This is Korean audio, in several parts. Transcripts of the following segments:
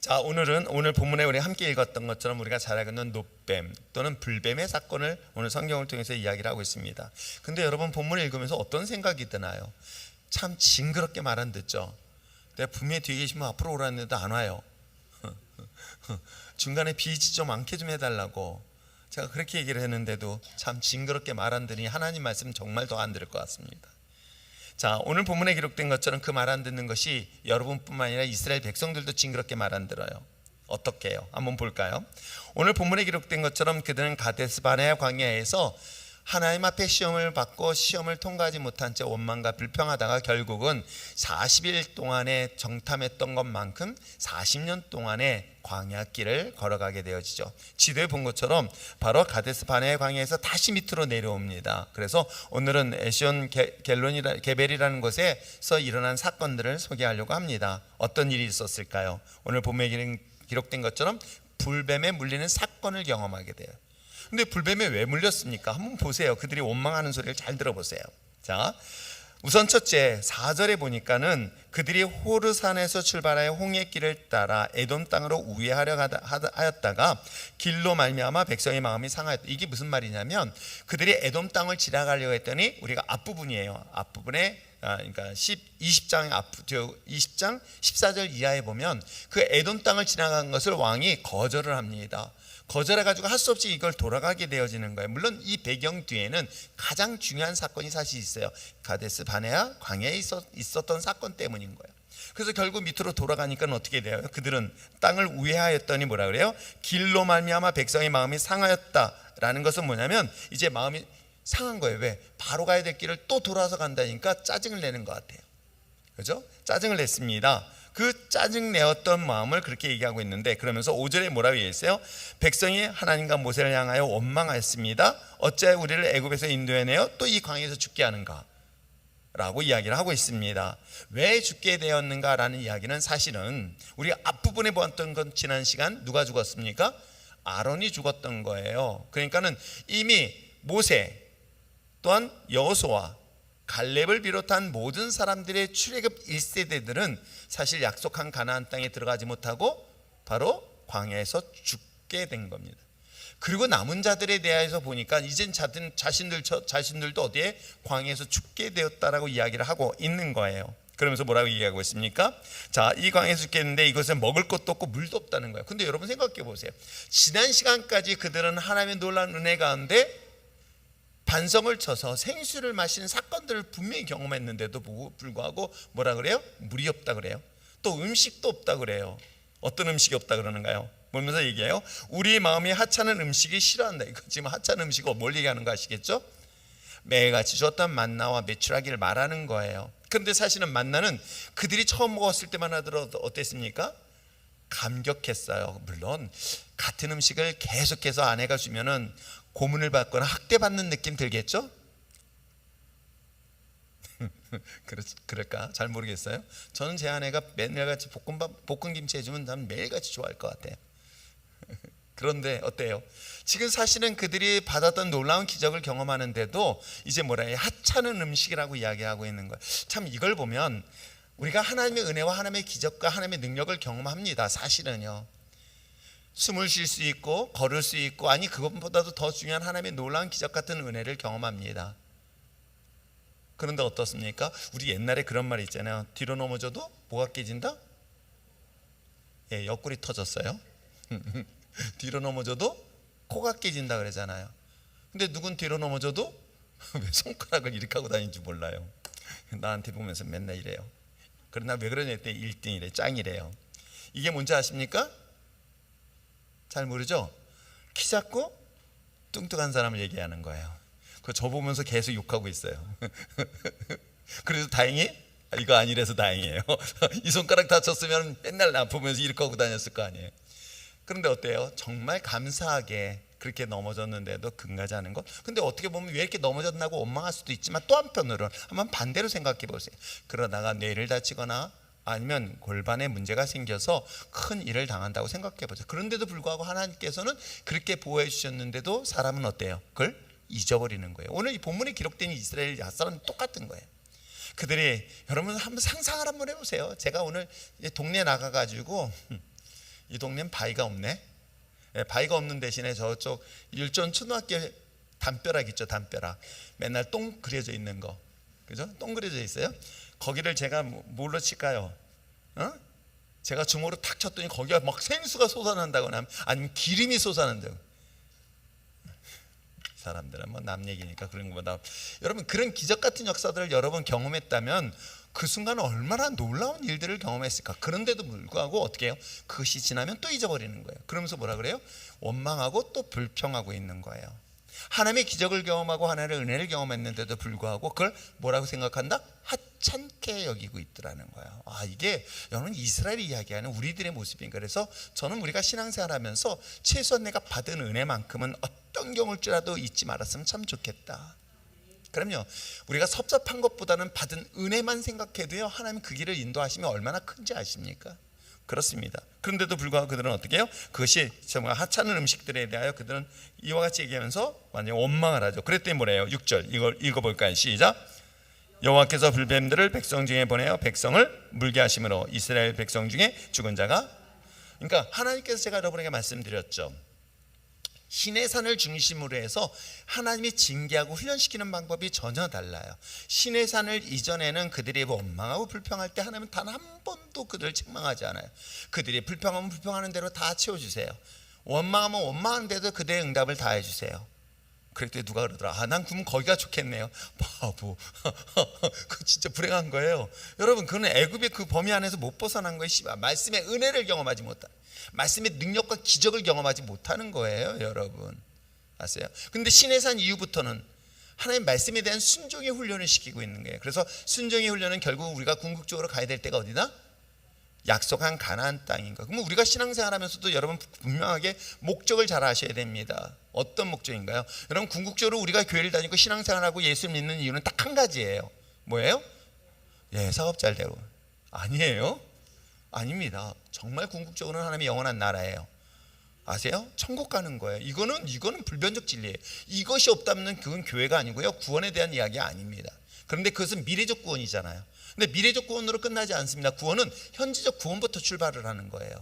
자, 오늘 본문에 우리 함께 읽었던 것처럼 우리가 잘 알고 있는 노뱀 또는 불뱀의 사건을 오늘 성경을 통해서 이야기를 하고 있습니다. 근데 여러분, 본문을 읽으면서 어떤 생각이 드나요? 참 징그럽게 말 안 듣죠. 내가 분명히 뒤에 계시면 앞으로 오라는데도 안 와요. 중간에 비지 좀 않게 좀 해달라고 제가 그렇게 얘기를 했는데도 참 징그럽게 말 안 들으니 하나님 말씀 정말 더 안 들을 것 같습니다. 자, 오늘 본문에 기록된 것처럼 그 말 안 듣는 것이 여러분뿐만 아니라 이스라엘 백성들도 징그럽게 말 안 들어요. 어떻게 해요? 한번 볼까요? 오늘 본문에 기록된 것처럼 그들은 가데스 바네아 광야에서 하나님 앞에 시험을 받고 시험을 통과하지 못한 채 원망과 불평하다가 결국은 40일 동안에 정탐했던 것만큼 40년 동안의 광야길을 걸어가게 되어지죠. 지도에 본 것처럼 바로 가데스 바네아 광야에서 다시 밑으로 내려옵니다. 그래서 오늘은 에시온 게벨이라는 곳에서 일어난 사건들을 소개하려고 합니다. 어떤 일이 있었을까요? 오늘 본문에 기록된 것처럼 불뱀에 물리는 사건을 경험하게 돼요. 근데 불뱀에 왜 물렸습니까? 한번 보세요. 그들이 원망하는 소리를 잘 들어보세요. 자, 우선 첫째 4절에 보니까는 그들이 호르산에서 출발하여 홍해길을 따라 에돔 땅으로 우회하려 하였다가 길로 말미암아 백성의 마음이 상하였다. 이게 무슨 말이냐면 그들이 에돔 땅을 지나가려고 했더니 우리가 앞부분이에요. 앞부분에 그러니까 20장 14절 이하에 보면 그 에돔 땅을 지나간 것을 왕이 거절을 합니다. 거절해가지고 할 수 없이 이걸 돌아가게 되어지는 거예요. 물론 이 배경 뒤에는 가장 중요한 사건이 사실 있어요. 가데스 바네아 광야에 있었던 사건 때문인 거예요. 그래서 결국 밑으로 돌아가니까 어떻게 돼요? 그들은 땅을 우회하였더니 뭐라 그래요? 길로 말미암아 백성의 마음이 상하였다라는 것은 뭐냐면 이제 마음이 상한 거예요. 왜? 바로 가야 될 길을 또 돌아서 간다니까 짜증을 내는 것 같아요. 그죠? 짜증을 냈습니다. 그 짜증내었던 마음을 그렇게 얘기하고 있는데, 그러면서 5절에 뭐라고 얘기했어요? 백성이 하나님과 모세를 향하여 원망하였습니다. 어찌하여 우리를 애굽에서 인도해내어 또 이 광야에서 죽게 하는가? 라고 이야기를 하고 있습니다. 왜 죽게 되었는가 라는 이야기는 사실은 우리가 앞부분에 보았던 건 지난 시간 누가 죽었습니까? 아론이 죽었던 거예요. 그러니까는 이미 모세 또한 여호수아 갈렙을 비롯한 모든 사람들의 출애굽 1세대들은 사실 약속한 가나안 땅에 들어가지 못하고 바로 광야에서 죽게 된 겁니다. 그리고 남은 자들에 대해서 보니까 이젠 자신들도 어디에 광야에서 죽게 되었다라고 이야기를 하고 있는 거예요. 그러면서 뭐라고 얘기하고 있습니까? 자, 이 광야에서 죽겠는데 이곳에 먹을 것도 없고 물도 없다는 거예요. 근데 여러분 생각해 보세요. 지난 시간까지 그들은 하나님의 놀라운 은혜 가운데 반성을 쳐서 생수를 마시는 사건들을 분명히 경험했는데도 불구하고 뭐라 그래요? 물이 없다 그래요. 또 음식도 없다 그래요. 어떤 음식이 없다 그러는가요? 보면서 얘기해요. 우리 마음이 하찮은 음식이 싫어한다. 이거 지금 하찮은 음식은 뭘 얘기하는 거 아시겠죠? 매일같이 주었던 만나와 메추라기를 말하는 거예요. 그런데 사실은 만나는 그들이 처음 먹었을 때만 하더라도 어땠습니까? 감격했어요. 물론 같은 음식을 계속해서 아내가 주면은 고문을 받거나 학대받는 느낌 들겠죠? 그럴까? 잘 모르겠어요. 저는 제 아내가 맨날같이 볶음김치 해주면 난 매일같이 좋아할 것 같아요. 그런데 어때요? 지금 사실은 그들이 받았던 놀라운 기적을 경험하는데도 이제 뭐라 해요? 하찮은 음식이라고 이야기하고 있는 거예요. 참 이걸 보면 우리가 하나님의 은혜와 하나님의 기적과 하나님의 능력을 경험합니다. 사실은요. 숨을 쉴 수 있고 걸을 수 있고, 아니 그것보다도 더 중요한 하나님의 놀라운 기적 같은 은혜를 경험합니다. 그런데 어떻습니까? 우리 옛날에 그런 말이 있잖아요. 뒤로 넘어져도 뭐가 깨진다? 예, 옆구리 터졌어요. 뒤로 넘어져도 코가 깨진다 그러잖아요. 근데 누군 뒤로 넘어져도 왜 손가락을 이렇게 하고 다니는지 몰라요. 나한테 보면서 맨날 이래요. 그러나 왜 그러냐 했더니 1등이래, 짱이래요. 이게 뭔지 아십니까? 잘 모르죠? 키 작고 뚱뚱한 사람을 얘기하는 거예요. 그거 저 보면서 계속 욕하고 있어요. 그래서 다행히 이거 아니래서 다행이에요. 이 손가락 다쳤으면 맨날 나 보면서 이렇게 하고 다녔을 거 아니에요. 그런데 어때요? 정말 감사하게 그렇게 넘어졌는데도 금가지 않은 것. 근데 어떻게 보면 왜 이렇게 넘어졌나고 원망할 수도 있지만, 또 한편으로는 한번 반대로 생각해 보세요. 그러다가 뇌를 다치거나 아니면 골반에 문제가 생겨서 큰 일을 당한다고 생각해 보세요. 그런데도 불구하고 하나님께서는 그렇게 보호해 주셨는데도 사람은 어때요? 그걸 잊어버리는 거예요. 오늘 이 본문에 기록된 이스라엘 사람은 똑같은 거예요. 그들이, 여러분 한번 상상을 한번 해보세요. 제가 오늘 동네 나가가지고 이 동네는 바위가 없네. 예, 바위가 없는 대신에 저쪽 율전 초등학교 담벼락 있죠, 담벼락. 맨날 똥 그려져 있는 거, 그죠? 똥 그려져 있어요. 거기를 제가 뭘로 칠까요? 제가 주먹으로 탁 쳤더니 거기가 막 생수가 솟아난다거나 아니면 기름이 솟아난다고. 사람들은 뭐 남 얘기니까 그런 것보다, 여러분 그런 기적 같은 역사들을 여러 번 경험했다면 그 순간 얼마나 놀라운 일들을 경험했을까. 그런데도 불구하고 어떻게 해요? 그것이 지나면 또 잊어버리는 거예요. 그러면서 뭐라 그래요? 원망하고 또 불평하고 있는 거예요. 하나님의 기적을 경험하고 하나님의 은혜를 경험했는데도 불구하고 그걸 뭐라고 생각한다? 하찮게 여기고 있더라는 거예요. 이게 여러분 이스라엘이 이야기하는 우리들의 모습인 거예요. 그래서 저는 우리가 신앙생활하면서 최소한 내가 받은 은혜만큼은 어떤 경우일지라도 잊지 말았으면 참 좋겠다. 그럼요, 우리가 섭섭한 것보다는 받은 은혜만 생각해도요, 하나님 그 길을 인도하시면 얼마나 큰지 아십니까? 그렇습니다. 그런데도 불구하고 그들은 어떻게 해요? 그것이 정말 하찮은 음식들에 대하여 그들은 이와 같이 얘기하면서 완전히 원망을 하죠. 그랬더니 뭐래요? 6절 이걸 읽어볼까요? 시작. 여호와께서 불뱀들을 백성 중에 보내어 백성을 물게 하심으로 이스라엘 백성 중에 죽은 자가, 그러니까 하나님께서 제가 여러분에게 말씀드렸죠, 신의 산을 중심으로 해서 하나님이 징계하고 훈련시키는 방법이 전혀 달라요. 신의 산을 이전에는 그들이 원망하고 불평할 때 하나님은 단 한 번도 그들을 책망하지 않아요. 그들이 불평하면 불평하는 대로 다 채워주세요. 원망하면 원망하는 대로 그들의 응답을 다 해주세요. 그랬더니 누가 그러더라, 난 그러면 거기가 좋겠네요. 바보. 그거 진짜 불행한 거예요. 여러분, 그는 애굽의 그 범위 안에서 못 벗어난 거예요. 말씀의 은혜를 경험하지 못한, 말씀의 능력과 기적을 경험하지 못하는 거예요, 여러분. 아세요? 근데 신의 산 이후부터는 하나님 말씀에 대한 순종의 훈련을 시키고 있는 거예요. 그래서 순종의 훈련은 결국 우리가 궁극적으로 가야 될 때가 어디다? 약속한 가나안 땅인 거. 그러면 우리가 신앙생활하면서도 여러분 분명하게 목적을 잘 아셔야 됩니다. 어떤 목적인가요? 여러분 궁극적으로 우리가 교회를 다니고 신앙생활하고 예수 믿는 이유는 딱 한 가지예요. 뭐예요? 사업 잘 되고. 아니에요? 아닙니다. 정말 궁극적으로는 하나님의 영원한 나라예요. 아세요? 천국 가는 거예요. 이거는 불변적 진리예요. 이것이 없다면 그건 교회가 아니고요, 구원에 대한 이야기 아닙니다. 그런데 그것은 미래적 구원이잖아요. 근데 미래적 구원으로 끝나지 않습니다. 구원은 현지적 구원부터 출발을 하는 거예요.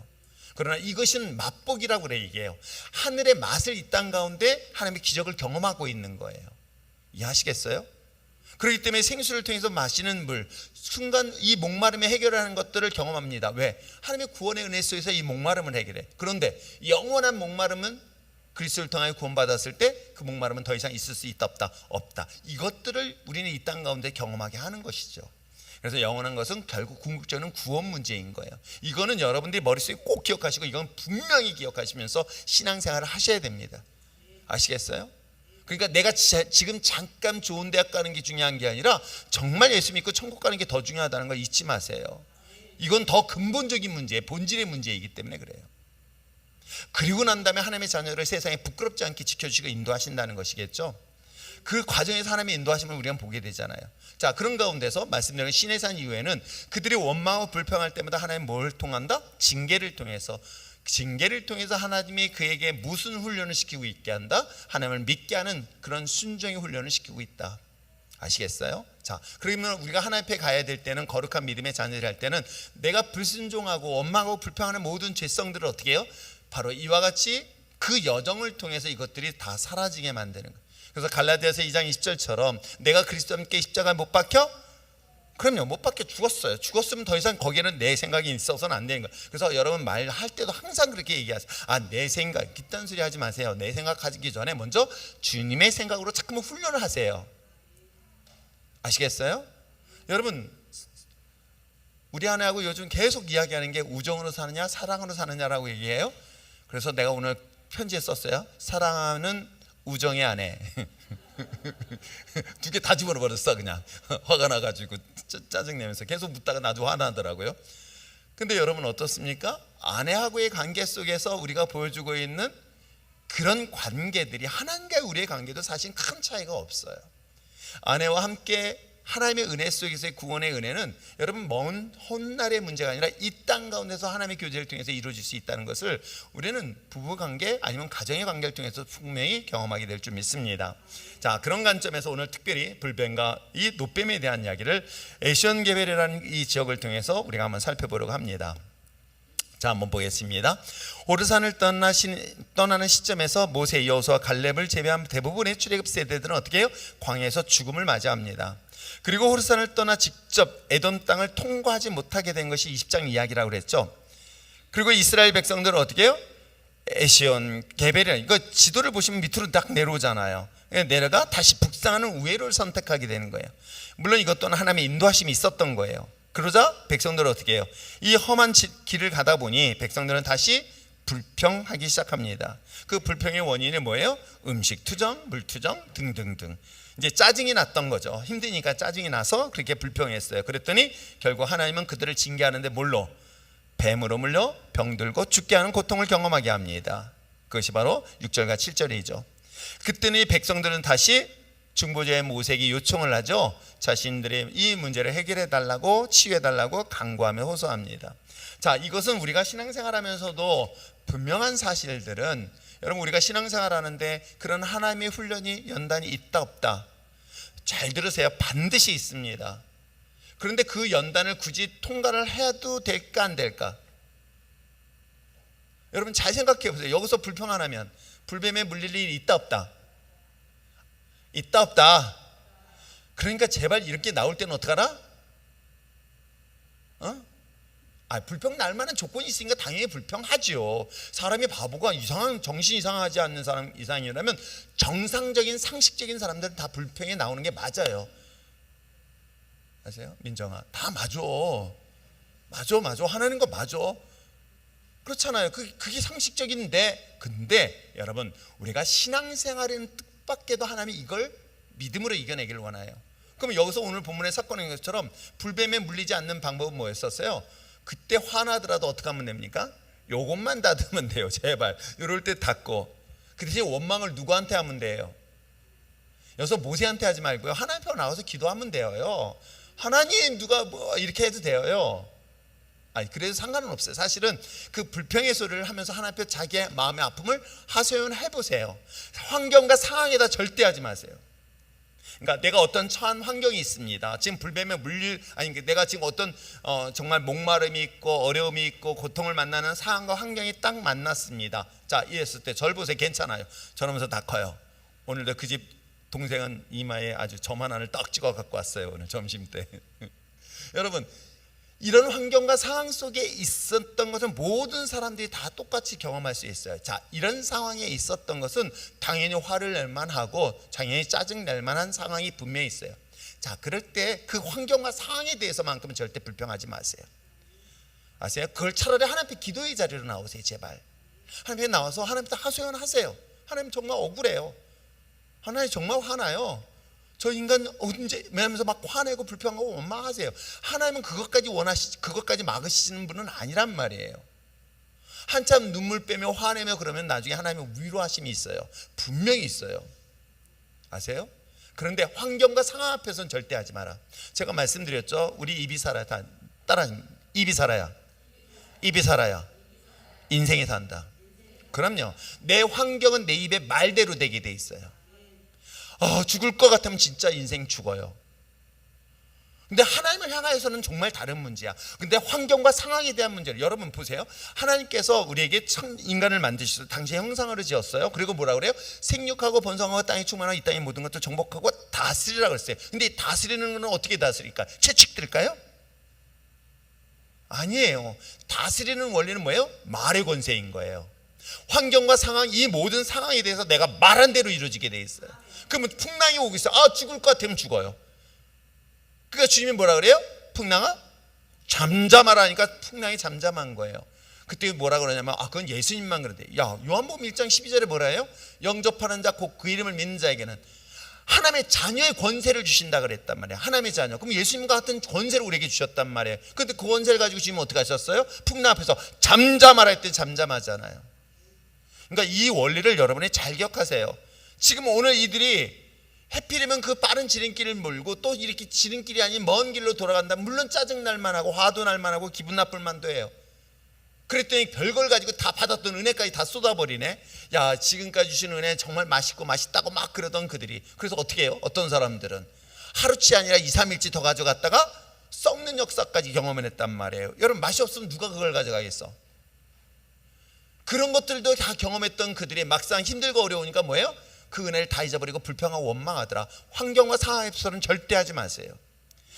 그러나 이것은 맛보기라고 그래. 이게요, 하늘의 맛을 이 땅 가운데 하나님의 기적을 경험하고 있는 거예요. 이해하시겠어요? 그렇기 때문에 생수를 통해서 마시는 물, 순간 이 목마름에 해결하는 것들을 경험합니다. 왜? 하나님의 구원의 은혜 속에서 이 목마름을 해결해. 그런데 영원한 목마름은 그리스도를 통하여 구원받았을 때 그 목마름은 더 이상 있을 수 있다 없다? 없다. 이것들을 우리는 이 땅 가운데 경험하게 하는 것이죠. 그래서 영원한 것은 결국 궁극적으로는 구원 문제인 거예요. 이거는 여러분들이 머릿속에 꼭 기억하시고 이건 분명히 기억하시면서 신앙생활을 하셔야 됩니다. 아시겠어요? 그러니까 내가 지금 잠깐 좋은 대학 가는 게 중요한 게 아니라 정말 예수 믿고 천국 가는 게 더 중요하다는 걸 잊지 마세요. 이건 더 근본적인 문제, 본질의 문제이기 때문에 그래요. 그리고 난 다음에 하나님의 자녀를 세상에 부끄럽지 않게 지켜주시고 인도하신다는 것이겠죠. 그 과정에서 하나님의 인도하심을 우리가 보게 되잖아요. 자, 그런 가운데서 말씀드린 신의 산 이후에는 그들이 원망하고 불평할 때마다 하나님 뭘 통한다? 징계를 통해서 하나님이 그에게 무슨 훈련을 시키고 있게 한다? 하나님을 믿게 하는 그런 순종의 훈련을 시키고 있다. 아시겠어요? 자, 그러면 우리가 하나님 앞에 가야 될 때는, 거룩한 믿음의 자녀를 할 때는 내가 불순종하고 원망하고 불평하는 모든 죄성들을 어떻게 해요? 바로 이와 같이 그 여정을 통해서 이것들이 다 사라지게 만드는 거예요. 그래서 갈라디아서 2장 20절처럼 내가 그리스도와 함께 십자가에 못 박혀? 그럼요, 못 박혀 죽었어요. 죽었으면 더 이상 거기에는 내 생각이 있어서는 안 되는 거예요. 그래서 여러분 말할 때도 항상 그렇게 얘기하세요. 내 생각, 깃딴 소리 하지 마세요. 내 생각 하기 전에 먼저 주님의 생각으로 자꾸만 훈련을 하세요. 아시겠어요? 여러분, 우리 아내하고 요즘 계속 이야기하는 게 우정으로 사느냐 사랑으로 사느냐라고 얘기해요. 그래서 내가 오늘 편지에 썼어요. 사랑하는 우정의 아내. 두 개 다 집어버렸어. 그냥 화가 나가지고 짜증내면서 계속 묻다가 나도 화나더라고요. 근데 여러분 어떻습니까? 아내하고의 관계 속에서 우리가 보여주고 있는 그런 관계들이 하나님과의 우리의 관계도 사실 큰 차이가 없어요. 아내와 함께 하나님의 은혜 속에서의 구원의 은혜는 여러분 먼 훗날의 문제가 아니라 이 땅 가운데서 하나님의 교제를 통해서 이루어질 수 있다는 것을 우리는 부부관계 아니면 가정의 관계를 통해서 분명히 경험하게 될 줄 믿습니다. 자, 그런 관점에서 오늘 특별히 불뱀과 이 노뱀에 대한 이야기를 에시온 게베르라는 이 지역을 통해서 우리가 한번 살펴보려고 합니다. 자, 한번 보겠습니다. 호르산을 떠나는 시점에서 모세, 여호수아, 갈렙을 제외한 대부분의 출애굽 세대들은 어떻게 해요? 광야에서 죽음을 맞이합니다. 그리고 호르산을 떠나 직접 에돔 땅을 통과하지 못하게 된 것이 20장 이야기라고 그랬죠. 그리고 이스라엘 백성들은 어떻게 해요? 에시온, 게베르, 이거 지도를 보시면 밑으로 딱 내려오잖아요. 내려가 다시 북상하는 우회로를 선택하게 되는 거예요. 물론 이것도 하나님의 인도하심이 있었던 거예요. 그러자 백성들은 어떻게 해요? 이 험한 길을 가다 보니 백성들은 다시 불평하기 시작합니다. 그 불평의 원인이 뭐예요? 음식 투정, 물 투정 등등등. 이제 짜증이 났던 거죠. 힘드니까 짜증이 나서 그렇게 불평했어요. 그랬더니 결국 하나님은 그들을 징계하는데 뭘로? 뱀으로 물려 병들고 죽게 하는 고통을 경험하게 합니다. 그것이 바로 6절과 7절이죠. 그때는 이 백성들은 다시 중보자의 모세에게 요청을 하죠. 자신들의 이 문제를 해결해 달라고, 치유해 달라고 간구하며 호소합니다. 자, 이것은 우리가 신앙생활하면서도 분명한 사실들은, 여러분 우리가 신앙생활하는데 그런 하나님의 훈련이 연단이 있다 없다? 잘 들으세요. 반드시 있습니다. 그런데 그 연단을 굳이 통과를 해도 될까 안 될까? 여러분 잘 생각해 보세요. 여기서 불평 안 하면 불뱀에 물릴 일이 있다 없다? 있다 없다? 그러니까 제발 이렇게 나올 때는 어떡하라? 불평 날 만한 조건이 있으니까 당연히 불평하지요. 사람이 바보가 정신 이상하지 않는 사람 이상이라면 정상적인 상식적인 사람들은 다 불평에 나오는 게 맞아요. 아세요? 민정아, 다 맞아. 하나님 거 맞아. 그렇잖아요. 그게 상식적인데, 근데 여러분 우리가 신앙생활에는 뜻밖에도 하나님이 이걸 믿음으로 이겨내기를 원해요. 그럼 여기서 오늘 본문의 사건인 것처럼 불뱀에 물리지 않는 방법은 뭐였었어요? 그때 화나더라도 어떻게 하면 됩니까? 요것만 닫으면 돼요. 제발 이럴 때 닫고. 그 대신 원망을 누구한테 하면 돼요? 여기서 모세한테 하지 말고요, 하나님 앞에 나와서 기도하면 돼요. 하나님 누가 뭐 이렇게 해도 돼요. 그래도 상관은 없어요. 사실은 그 불평의 소리를 하면서 하나님 앞에 자기의 마음의 아픔을 하소연해 보세요. 환경과 상황에다 절대 하지 마세요. 그러니까 내가 어떤 처한 환경이 있습니다. 지금 불뱀에 내가 지금 어떤 정말 목마름이 있고 어려움이 있고 고통을 만나는 상황과 환경이 딱 만났습니다. 자, 이랬을 때 절 보세요. 괜찮아요. 저러면서 다 커요. 오늘도 그 집 동생은 이마에 아주 점 하나를 딱 찍어 갖고 왔어요. 오늘 점심 때. 여러분 이런 환경과 상황 속에 있었던 것은 모든 사람들이 다 똑같이 경험할 수 있어요. 자, 이런 상황에 있었던 것은 당연히 화를 낼 만하고 당연히 짜증 낼 만한 상황이 분명히 있어요. 자, 그럴 때 그 환경과 상황에 대해서만큼은 절대 불평하지 마세요. 아세요? 그걸 차라리 하나님 앞에 기도의 자리로 나오세요. 제발 하나님 앞에 나와서 하나님께 하소연하세요. 하나님 정말 억울해요. 하나님 정말 화나요. 저 인간 언제, 왜냐면서 막 화내고 불평하고 원망하세요. 하나님은 그것까지 막으시는 분은 아니란 말이에요. 한참 눈물 빼며 화내며 그러면 나중에 하나님의 위로하심이 있어요. 분명히 있어요. 아세요? 그런데 환경과 상황 앞에서는 절대 하지 마라. 제가 말씀드렸죠. 우리 입이 살아야 입이 살아야 인생이 산다. 그럼요. 내 환경은 내 입의 말대로 되게 돼 있어요. 죽을 것 같으면 진짜 인생 죽어요. 근데 하나님을 향하여서는 정말 다른 문제야. 근데 환경과 상황에 대한 문제를, 여러분 보세요. 하나님께서 우리에게 인간을 만드셔서 당시의 형상으로 지었어요. 그리고 뭐라 그래요? 생육하고 번성하고 땅에 충만하고 이 땅의 모든 것도 정복하고 다스리라 그랬어요. 근데 이 다스리는 것은 어떻게 다스릴까? 채찍들까요? 아니에요. 다스리는 원리는 뭐예요? 말의 권세인 거예요. 환경과 상황, 이 모든 상황에 대해서 내가 말한 대로 이루어지게 돼 있어요. 그러면 풍랑이 오고 있어요. 죽을 것 같으면 죽어요. 그러니까 주님이 뭐라 그래요? 풍랑아 잠잠하라 하니까 풍랑이 잠잠한 거예요. 그때 뭐라 그러냐면 그건 예수님만 그런데, 요한복음 1장 12절에 뭐라 해요? 영접하는 자 곧 그 이름을 믿는 자에게는 하나님의 자녀의 권세를 주신다 그랬단 말이에요. 하나님의 자녀. 그럼 예수님과 같은 권세를 우리에게 주셨단 말이에요. 그런데 그 권세를 가지고 주시면 어떻게 하셨어요? 풍랑 앞에서 잠잠하라 할 때 잠잠하잖아요. 그러니까 이 원리를 여러분이 잘 기억하세요. 지금 오늘 이들이 해필이면 그 빠른 지름길을 몰고 또 이렇게 지름길이 아닌 먼 길로 돌아간다. 물론 짜증날 만하고 화도 날 만하고 기분 나쁠 만도 해요. 그랬더니 별걸 가지고 다 받았던 은혜까지 다 쏟아버리네. 지금까지 주신 은혜 정말 맛있다고 막 그러던 그들이, 그래서 어떻게 해요? 어떤 사람들은 하루치 아니라 2, 3일치 더 가져갔다가 썩는 역사까지 경험을 했단 말이에요. 여러분 맛이 없으면 누가 그걸 가져가겠어? 그런 것들도 다 경험했던 그들이 막상 힘들고 어려우니까 뭐예요? 그 은혜를 다 잊어버리고 불평하고 원망하더라. 환경과 상황 앞에서는 절대 하지 마세요.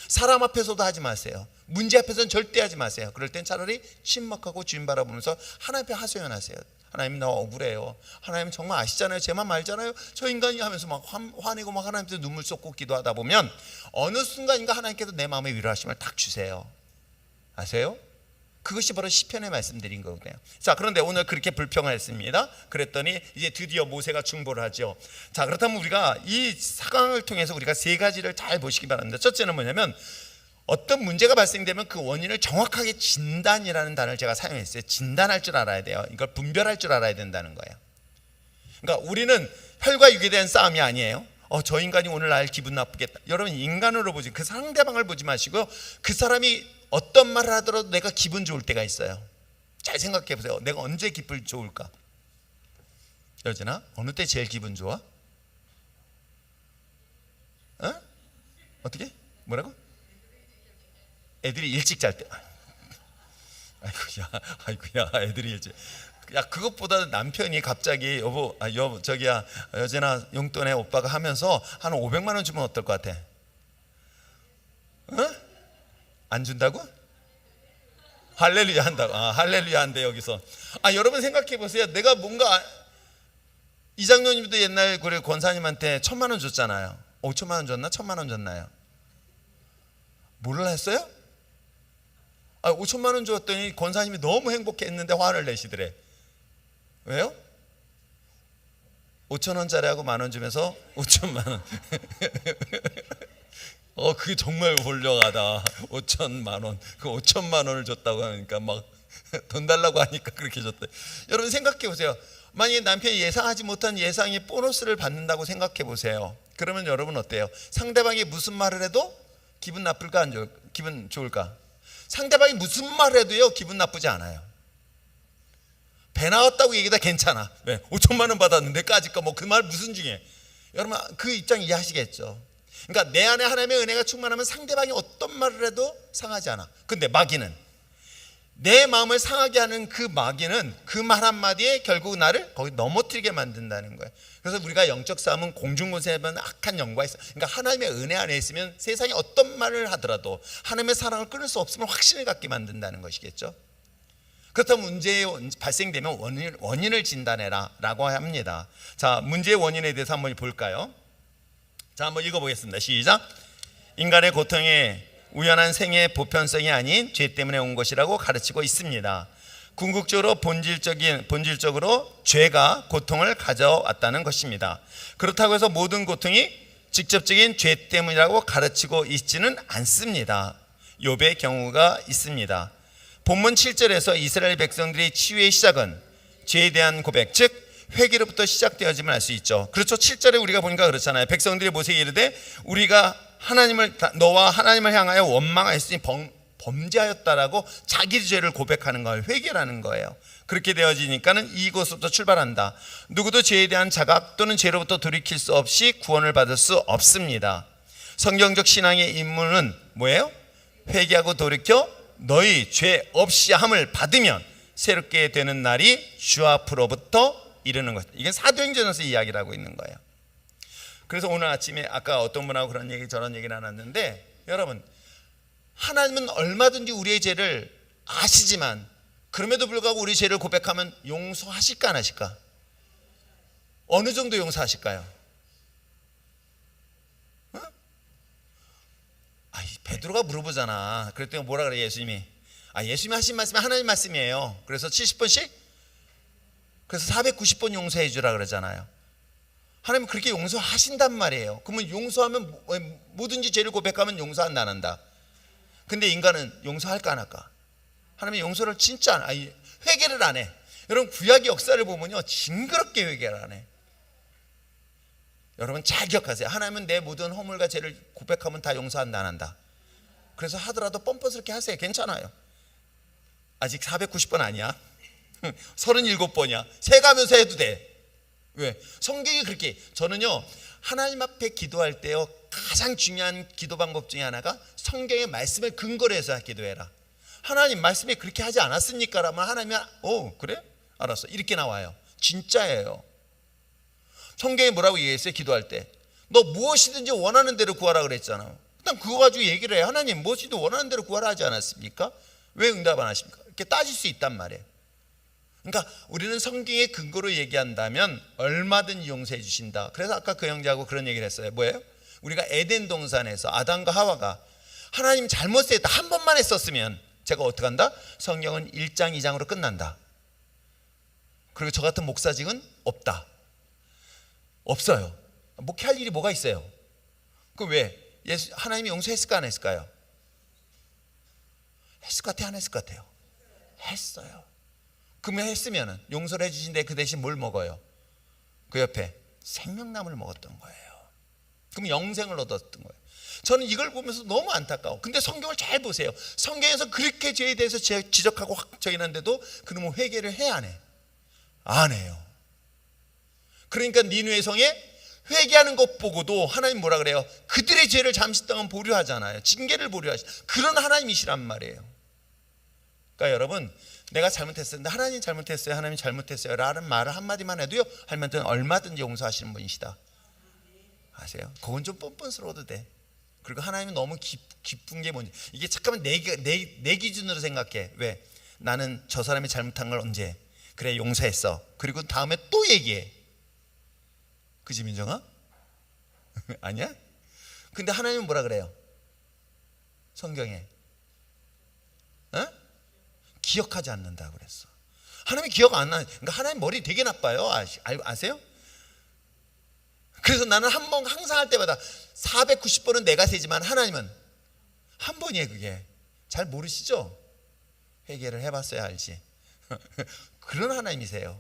사람 앞에서도 하지 마세요. 문제 앞에서는 절대 하지 마세요. 그럴 땐 차라리 침묵하고 주님 바라보면서 하나님 앞에 하소연하세요. 하나님, 나 억울해요. 하나님 정말 아시잖아요. 제 맘 알잖아요. 저 인간이 하면서 막 화내고 막 하나님께 눈물 쏟고 기도하다 보면 어느 순간인가 하나님께서 내 마음에 위로하심을 딱 주세요. 아세요? 그것이 바로 시편의 말씀드린 거거든요. 자, 그런데 오늘 그렇게 불평했습니다. 그랬더니 이제 드디어 모세가 중보를 하죠. 자, 그렇다면 우리가 이 상황을 통해서 우리가 세 가지를 잘 보시기 바랍니다. 첫째는 뭐냐면 어떤 문제가 발생되면 그 원인을 정확하게 진단이라는 단어를 제가 사용했어요. 진단할 줄 알아야 돼요. 이걸 분별할 줄 알아야 된다는 거예요. 그러니까 우리는 혈과 육에 대한 싸움이 아니에요. 저 인간이 오늘 날 기분 나쁘겠다. 여러분, 인간으로 보지, 그 상대방을 보지 마시고요. 그 사람이 어떤 말을 하더라도 내가 기분 좋을 때가 있어요. 잘 생각해 보세요. 내가 언제 기분 좋을까? 여진아, 어느 때 제일 기분 좋아? 어떻게? 뭐라고? 애들이 일찍 잘 때. 아이고야, 애들이 일찍. 야, 그것보다 남편이 갑자기 여보, 저기야, 여진아, 용돈에 오빠가 하면서 한 500만 원 주면 어떨 것 같아? 안 준다고? 할렐루야 한다고. 할렐루야 한대 여기서. 여러분 생각해 보세요. 내가 뭔가 이장로님도 옛날 그래 권사님한테 1,000만 원 줬잖아요. 5천만 원 줬나? 1,000만 원 줬나요? 뭘로 했어요? 5천만 원 줬더니 권사님이 너무 행복했는데 화를 내시더래. 왜요? 5,000원짜리하고 10,000원 주면서 5천만 원. 그게 정말 훌륭하다. 5천만 원. 그 5천만 원을 줬다고 하니까 막 돈 달라고 하니까 그렇게 줬대. 여러분 생각해 보세요. 만약에 남편이 예상하지 못한 예상의 보너스를 받는다고 생각해 보세요. 그러면 여러분 어때요? 상대방이 무슨 말을 해도 기분 나쁠까 안 좋을까? 기분 좋을까? 상대방이 무슨 말을 해도요 기분 나쁘지 않아요. 배 나왔다고 얘기다 괜찮아. 왜? 5천만 원 받았는데 까짓 거 뭐 그 말 무슨 중에? 여러분 그 입장 이해하시겠죠? 그러니까 내 안에 하나님의 은혜가 충만하면 상대방이 어떤 말을 해도 상하지 않아. 근데 마귀는, 내 마음을 상하게 하는 그 마귀는 그 말 한마디에 결국 나를 거기 넘어뜨리게 만든다는 거예요. 그래서 우리가 영적 싸움은 공중군세에 보면 악한 영과 있어요. 그러니까 하나님의 은혜 안에 있으면 세상에 어떤 말을 하더라도 하나님의 사랑을 끊을 수 없으면 확신을 갖게 만든다는 것이겠죠. 그렇다면 문제의 발생되면 원인을 진단해라 라고 합니다. 자, 문제의 원인에 대해서 한번 볼까요? 자, 한번 읽어보겠습니다. 시작. 인간의 고통에 우연한 생의 보편성이 아닌 죄 때문에 온 것이라고 가르치고 있습니다. 궁극적으로 본질적으로 죄가 고통을 가져왔다는 것입니다. 그렇다고 해서 모든 고통이 직접적인 죄 때문이라고 가르치고 있지는 않습니다. 욥의 경우가 있습니다. 본문 7절에서 이스라엘 백성들의 치유의 시작은 죄에 대한 고백, 즉 회개로부터 시작되어짐을 알 수 있죠. 그렇죠. 7절에 우리가 보니까 그렇잖아요. 백성들이 모세에게 이르되 우리가 너와 하나님을 향하여 원망하였으니 범죄하였다라고 자기 죄를 고백하는 걸 회개라는 거예요. 그렇게 되어지니까는 이곳부터 출발한다. 누구도 죄에 대한 자각 또는 죄로부터 돌이킬 수 없이 구원을 받을 수 없습니다. 성경적 신앙의 임무는 뭐예요? 회개하고 돌이켜 너희 죄 없이 함을 받으면 새롭게 되는 날이 주 앞으로부터 이르는 것. 이게 사도행전에서 이야기를 하고 있는 거예요. 그래서 오늘 아침에 아까 어떤 분하고 그런 얘기 저런 얘기 나눴는데, 여러분 하나님은 얼마든지 우리의 죄를 아시지만 그럼에도 불구하고 우리 죄를 고백하면 용서하실까 안 하실까? 어느 정도 용서하실까요? 베드로가 물어보잖아. 그랬더니 뭐라 그래 예수님이? 예수님이 하신 말씀이 하나님 말씀이에요. 그래서 70번씩, 그래서 490번 용서해 주라 그러잖아요. 하나님은 그렇게 용서하신단 말이에요. 그러면 용서하면 뭐든지 죄를 고백하면 용서 안 한다. 근데 인간은 용서할까 안 할까? 하나님이 용서를 진짜 안 해. 회개를 안 해. 여러분 구약의 역사를 보면요 징그럽게 회개를 안 해. 여러분 잘 기억하세요. 하나님은 내 모든 허물과 죄를 고백하면 다 용서한다 안 한다. 그래서 하더라도 뻔뻔스럽게 하세요. 괜찮아요. 아직 490번 아니야. 37번이야. 세가면서 해도 돼. 왜? 성경이 그렇게. 저는요 하나님 앞에 기도할 때요 가장 중요한 기도 방법 중에 하나가 성경의 말씀을 근거로 해서 기도해라. 하나님 말씀에 그렇게 하지 않았습니까? 라면 하나님이 그래? 알았어. 이렇게 나와요. 진짜예요. 성경에 뭐라고 얘기했어요? 기도할 때 너 무엇이든지 원하는 대로 구하라 그랬잖아. 일단 그거 가지고 얘기를 해. 하나님 무엇이든 원하는 대로 구하라 하지 않았습니까? 왜 응답 안 하십니까? 이렇게 따질 수 있단 말이에요. 그러니까 우리는 성경의 근거로 얘기한다면 얼마든 용서해 주신다. 그래서 아까 그 형제하고 그런 얘기를 했어요. 뭐예요? 우리가 에덴 동산에서 아담과 하와가 하나님 잘못했다 한 번만 했었으면 제가 어떻게 한다? 성경은 1장 2장으로 끝난다. 그리고 저 같은 목사직은 없다. 없어요. 목회할 일이 뭐가 있어요? 그 왜? 하나님이 용서했을까 안 했을까요? 했을 것 같아요? 안 했을 것 같아요? 했어요. 그러면 했으면 용서를 해주신데 그 대신 뭘 먹어요? 그 옆에 생명나무를 먹었던 거예요. 그럼 영생을 얻었던 거예요. 저는 이걸 보면서 너무 안타까워. 근데 성경을 잘 보세요. 성경에서 그렇게 죄에 대해서 지적하고 확정했는데도 그놈은 회개를 해 안 해? 안 해요. 그러니까 니느웨 성에 회개하는 것 보고도 하나님 뭐라 그래요? 그들의 죄를 잠시 동안 보류하잖아요. 징계를 보류하시. 그런 하나님이시란 말이에요. 그러니까 여러분, 내가 잘못했어요. 근데 하나님 잘못했어요. 하나님 잘못했어요. 라는 말을 한마디만 해도요, 하나님은 얼마든지 용서하시는 분이시다. 아세요? 그건 좀 뻔뻔스러워도 돼. 그리고 하나님은 너무 기쁜 게 뭔지. 이게 잠깐만 내 기준으로 생각해. 왜? 나는 저 사람이 잘못한 걸 언제? 그래, 용서했어. 그리고 다음에 또 얘기해. 그지, 민정아? 아니야? 근데 하나님은 뭐라 그래요? 성경에 기억하지 않는다고 그랬어. 하나님이 기억 안 나. 그러니까 하나님 머리 되게 나빠요. 아세요? 그래서 나는 한 번 항상 할 때마다 490번은 내가 세지만 하나님은 한 번이에요. 그게 잘 모르시죠? 회개를 해봤어야 알지. 그런 하나님이세요.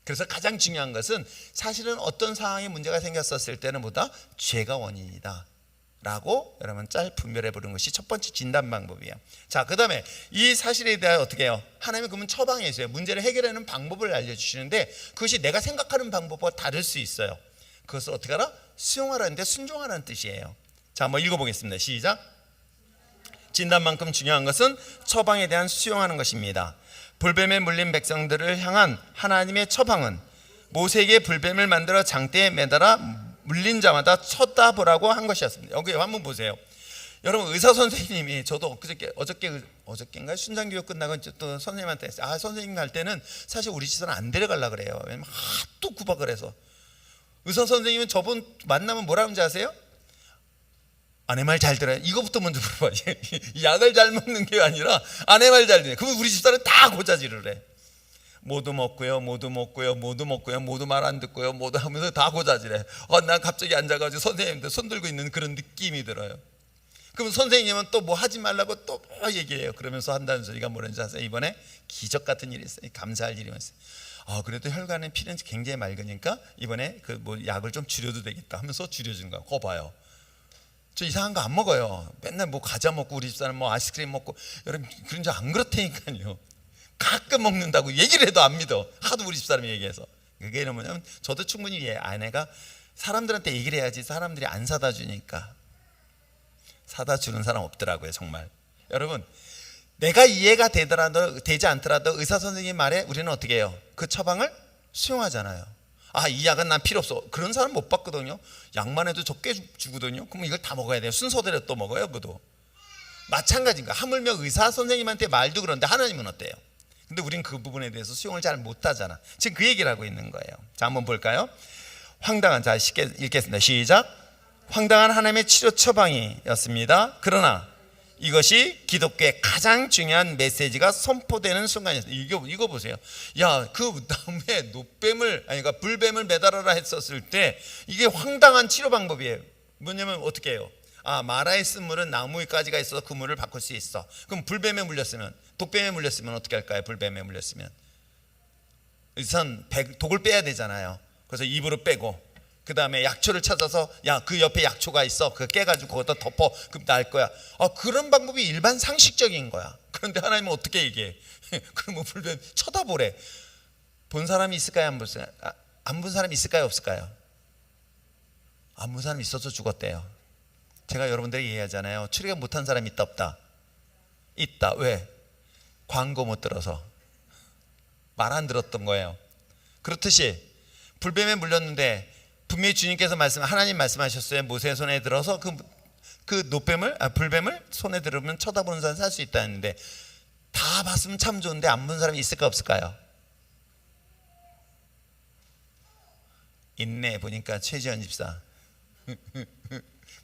그래서 가장 중요한 것은 사실은 어떤 상황에 문제가 생겼었을 때는 보다 죄가 원인이다 라고 여러분 잘 분별해 보는 것이 첫 번째 진단 방법이에요. 자, 그 다음에 이 사실에 대하여 어떻게 해요? 하나님은 그러면 처방에 있어요. 문제를 해결하는 방법을 알려주시는데 그것이 내가 생각하는 방법과 다를 수 있어요. 그것을 어떻게 하라? 수용하라는데 순종하라는 뜻이에요. 자, 한번 읽어보겠습니다. 시작. 진단만큼 중요한 것은 처방에 대한 수용하는 것입니다. 불뱀에 물린 백성들을 향한 하나님의 처방은 모세에게 불뱀을 만들어 장대에 매달아 물린 자마다 쳐다보라고 한 것이었습니다. 여기 한번 보세요. 여러분, 의사 선생님이 저도 어저께인가 순장교육 끝나고 또 선생님한테 했어요. 선생님 갈 때는 사실 우리 집사람 안 데려가려고 그래요. 왜냐면 하도 구박을 해서. 의사 선생님은 저분 만나면 뭐라 하는지 아세요? 아내 말 잘 들어요. 이거부터 먼저 물어봐. 약을 잘 먹는 게 아니라 아내 말 잘 들어요. 그러면 우리 집사람은 다 고자질을 해. 모두 먹고요, 모두 먹고요, 모두 먹고요, 모두 말 안 듣고요, 모두 하면서 다 고자질해. 난 갑자기 앉아가지고 선생님들 손 들고 있는 그런 느낌이 들어요. 그럼 선생님은 또 뭐 하지 말라고 또 뭐 얘기해요. 그러면서 한다는 소리가 뭐라는지 아세요? 이번에 기적 같은 일이 있어요. 감사할 일이 있어요. 그래도 혈관에 피는 굉장히 맑으니까 이번에 그 뭐 약을 좀 줄여도 되겠다 하면서 줄여준 거야. 거 봐요. 저 이상한 거 안 먹어요. 맨날 뭐 과자 먹고 우리 집사람 뭐 아이스크림 먹고. 여러분, 그런 줄 안 그렇다니까요. 가끔 먹는다고 얘기를 해도 안 믿어. 하도 우리 집사람이 얘기해서. 그게 뭐냐면 저도 충분히 이해해. 아내가 사람들한테 얘기를 해야지 사람들이 안 사다 주니까. 사다 주는 사람 없더라고요, 정말. 여러분, 내가 이해가 되지 않더라도 의사 선생님 말에 우리는 어떻게 해요? 그 처방을 수용하잖아요. 이 약은 난 필요 없어. 그런 사람 못 봤거든요. 약만 해도 적게 주거든요. 그럼 이걸 다 먹어야 돼요. 순서대로 또 먹어요. 그것도 마찬가지인가. 하물며 의사 선생님한테 말도 그런데 하나님은 어때요? 근데 우린 그 부분에 대해서 수용을 잘 못하잖아. 지금 그 얘기를 하고 있는 거예요. 자, 한번 볼까요? 황당한, 자, 쉽게 읽겠습니다. 시작. 황당한 하나님의 치료 처방이었습니다. 그러나 이것이 기독교의 가장 중요한 메시지가 선포되는 순간이었어요. 이거 보세요. 그 다음에 노뱀을, 그러니까 불뱀을 매달아라 했었을 때 이게 황당한 치료 방법이에요. 뭐냐면 어떻게 해요? 마라에 쓴 물은 나무의 가지가 있어서 그 물을 바꿀 수 있어. 그럼 불뱀에 물렸으면, 독뱀에 물렸으면 어떻게 할까요? 불뱀에 물렸으면 우선 독을 빼야 되잖아요. 그래서 입으로 빼고 그 다음에 약초를 찾아서 그 옆에 약초가 있어. 그거 깨가지고 거기다 덮어. 그럼 나을 거야. 그런 방법이 일반 상식적인 거야. 그런데 하나님은 어떻게 얘기해? 그러면 불뱀 쳐다보래. 본 사람이 있을까요? 안 본 사람이 있을까요? 없을까요? 안 본 사람이 있어서 죽었대요. 제가 여러분들에게 얘기하잖아요. 출애굽 못한 사람이 있다 없다? 있다. 왜? 광고 못 들어서. 말 안 들었던 거예요. 그렇듯이 불뱀에 물렸는데 분명히 주님께서 하나님 말씀하셨어요. 모세의 손에 들어서 불뱀을 손에 들으면 쳐다보는 사람 살 수 있다 했는데, 다 봤으면 참 좋은데 안 본 사람이 있을까 없을까요? 있네. 보니까 최지연 집사.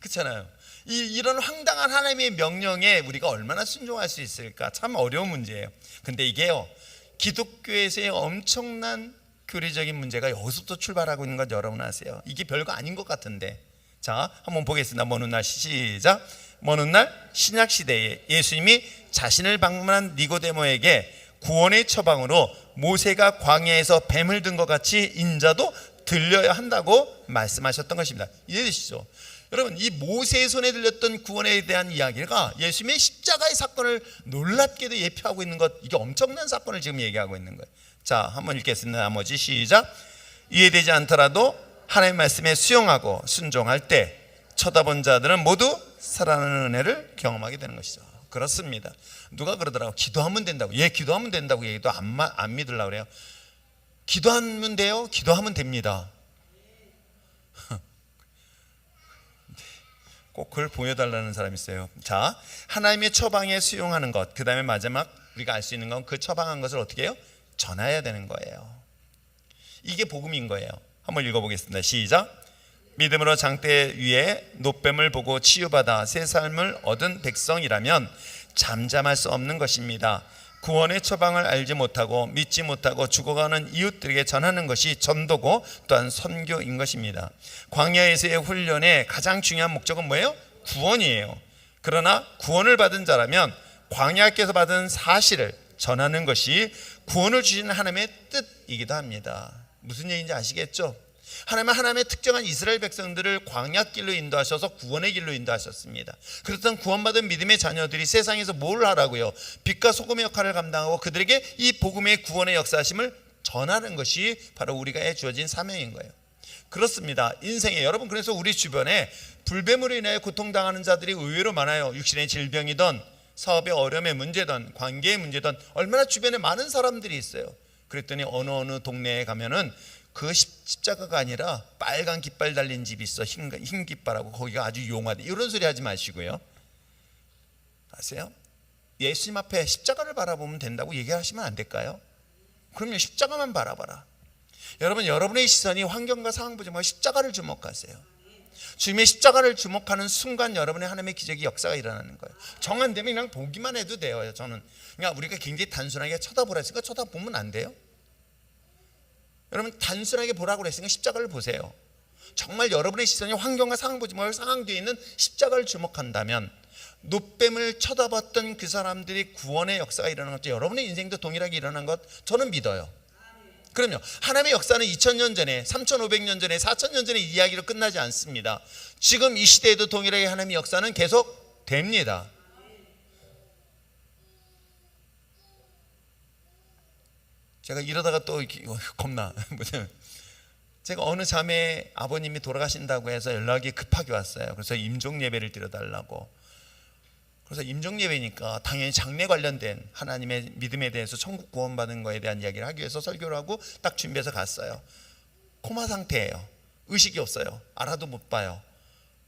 그렇잖아요. 이런 황당한 하나님의 명령에 우리가 얼마나 순종할 수 있을까? 참 어려운 문제예요. 근데 이게요, 기독교에서의 엄청난 교리적인 문제가 여기서부터 출발하고 있는 것 여러분 아세요? 이게 별거 아닌 것 같은데. 자, 한번 보겠습니다. 먼 훗날 시작. 먼 훗날 신약 시대에 예수님이 자신을 방문한 니고데모에게 구원의 처방으로 모세가 광야에서 뱀을 든 것 같이 인자도 들려야 한다고 말씀하셨던 것입니다. 이해되시죠? 여러분, 이 모세의 손에 들렸던 구원에 대한 이야기가 예수님의 십자가의 사건을 놀랍게도 예표하고 있는 것, 이게 엄청난 사건을 지금 얘기하고 있는 거예요. 자, 한번 읽겠습니다. 나머지 시작. 이해되지 않더라도 하나님의 말씀에 수용하고 순종할 때 쳐다본 자들은 모두 살아나는 은혜를 경험하게 되는 것이죠. 그렇습니다. 누가 그러더라고, 기도하면 된다고. 기도하면 된다고 얘기도 안 믿으려고 그래요. 기도하면 돼요? 기도하면 됩니다. 꼭 그걸 보여달라는 사람이 있어요. 자, 하나님의 처방에 수용하는 것, 그 다음에 마지막 우리가 알 수 있는 건 그 처방한 것을 어떻게 해요? 전해야 되는 거예요. 이게 복음인 거예요. 한번 읽어보겠습니다. 시작. 믿음으로 장대 위에 노뱀을 보고 치유받아 새 삶을 얻은 백성이라면 잠잠할 수 없는 것입니다. 구원의 처방을 알지 못하고 믿지 못하고 죽어가는 이웃들에게 전하는 것이 전도고 또한 선교인 것입니다. 광야에서의 훈련의 가장 중요한 목적은 뭐예요? 구원이에요. 그러나 구원을 받은 자라면 광야께서 받은 사실을 전하는 것이 구원을 주시는 하나님의 뜻이기도 합니다. 무슨 얘기인지 아시겠죠? 하나님은 하나님의 특정한 이스라엘 백성들을 광야길로 인도하셔서 구원의 길로 인도하셨습니다. 그렇다면 구원받은 믿음의 자녀들이 세상에서 뭘 하라고요? 빛과 소금의 역할을 감당하고 그들에게 이 복음의 구원의 역사하심을 전하는 것이 바로 우리가 주어진 사명인 거예요. 그렇습니다. 인생에 여러분, 그래서 우리 주변에 불뱀으로 인하여 고통당하는 자들이 의외로 많아요. 육신의 질병이든 사업의 어려움의 문제든 관계의 문제든 얼마나 주변에 많은 사람들이 있어요. 그랬더니 어느 동네에 가면은 그 십자가가 아니라 빨간 깃발 달린 집이 있어. 흰 깃발하고 거기가 아주 용하다. 이런 소리 하지 마시고요. 아세요? 예수님 앞에 십자가를 바라보면 된다고 얘기하시면 안 될까요? 그럼요, 십자가만 바라봐라. 여러분, 여러분의 시선이 환경과 상황 보지 말고 십자가를 주목하세요. 주님의 십자가를 주목하는 순간 여러분의 하나님의 기적이 역사가 일어나는 거예요. 정 안 되면 그냥 보기만 해도 돼요. 저는 그냥 우리가 굉장히 단순하게 쳐다보라 했으니까 쳐다보면 안 돼요. 여러분, 단순하게 보라고 그랬으니까 십자가를 보세요. 정말 여러분의 시선이 환경과 상황 보지 말고 상황 뒤에 있는 십자가를 주목한다면 노뱀을 쳐다봤던 그 사람들이 구원의 역사가 일어나는 것도 여러분의 인생도 동일하게 일어난 것 저는 믿어요. 그럼요, 하나님의 역사는 2000년 전에 3500년 전에 4000년 전에 이야기로 끝나지 않습니다. 지금 이 시대에도 동일하게 하나님의 역사는 계속 됩니다. 제가 이러다가 또 겁나 제가 어느 자매 아버님이 돌아가신다고 해서 연락이 급하게 왔어요. 그래서 임종 예배를 드려달라고. 그래서 임종 예배니까 당연히 장례 관련된 하나님의 믿음에 대해서 천국 구원받은 거에 대한 이야기를 하기 위해서 설교를 하고 딱 준비해서 갔어요. 코마 상태예요. 의식이 없어요. 알아도 못 봐요.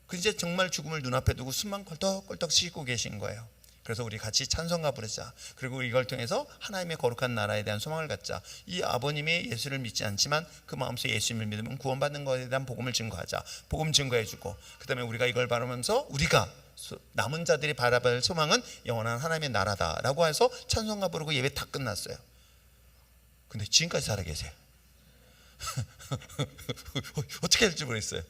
그 이제 정말 죽음을 눈앞에 두고 숨만 꼴떡꼴떡 쉬고 계신 거예요. 그래서 우리 같이 찬송가 부르자. 그리고 이걸 통해서 하나님의 거룩한 나라에 대한 소망을 갖자. 이 아버님이 예수를 믿지 않지만 그 마음속에 예수님을 믿으면 구원받는 것에 대한 복음을 증거하자. 복음 증거해주고 그 다음에 우리가 이걸 바라면서 우리가 남은 자들이 바라볼 소망은 영원한 하나님의 나라다라고 해서 찬송가 부르고 예배 다 끝났어요. 근데 지금까지 살아계세요. 어떻게 할지 모르겠어요.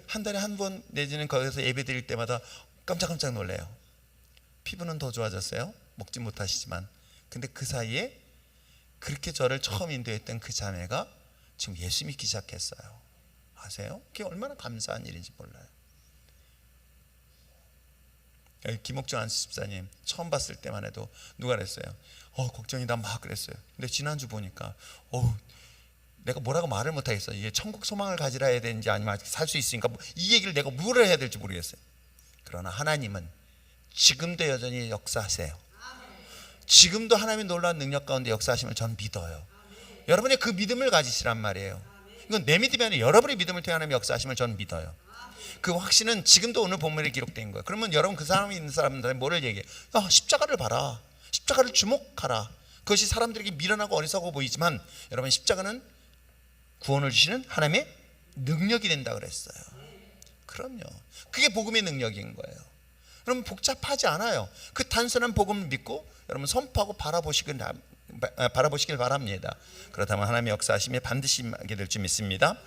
한 달에 한 번 내지는 거기서 예배 드릴 때마다 깜짝깜짝 놀래요. 피부는 더 좋아졌어요. 먹지 못하시지만. 근데 그 사이에 그렇게 저를 처음 인도했던 그 자매가 지금 예수 믿기 시작했어요. 아세요? 그게 얼마나 감사한 일인지 몰라요. 김옥중 안수집사님 처음 봤을 때만 해도 누가 그랬어요? 걱정이다 막 그랬어요. 근데 지난주 보니까 내가 뭐라고 말을 못하겠어. 이게 천국 소망을 가지라 해야 되는지 아니면 아직 살 수 있으니까 이 얘기를 내가 뭐를 해야 될지 모르겠어요. 그러나 하나님은 지금도 여전히 역사하세요. 지금도 하나님의 놀라운 능력 가운데 역사하심을 전 믿어요. 여러분의 그 믿음을 가지시란 말이에요. 이건 내 믿음이 아니라 여러분의 믿음을 통해 하나님의 역사하심을 저는 믿어요. 그 확신은 지금도 오늘 본문에 기록된 거예요. 그러면 여러분 그 사람이 있는 사람들한테 뭐를 얘기해요? 십자가를 봐라. 십자가를 주목하라. 그것이 사람들에게 미련하고 어리석어 보이지만 여러분, 십자가는 구원을 주시는 하나님의 능력이 된다 그랬어요. 그럼요. 그게 복음의 능력인 거예요. 여러분, 복잡하지 않아요. 그 단순한 복음을 믿고 여러분 선포하고 바라보시길 바랍니다. 그렇다면 하나님의 역사하심에 반드시 임하게 될 줄 믿습니다.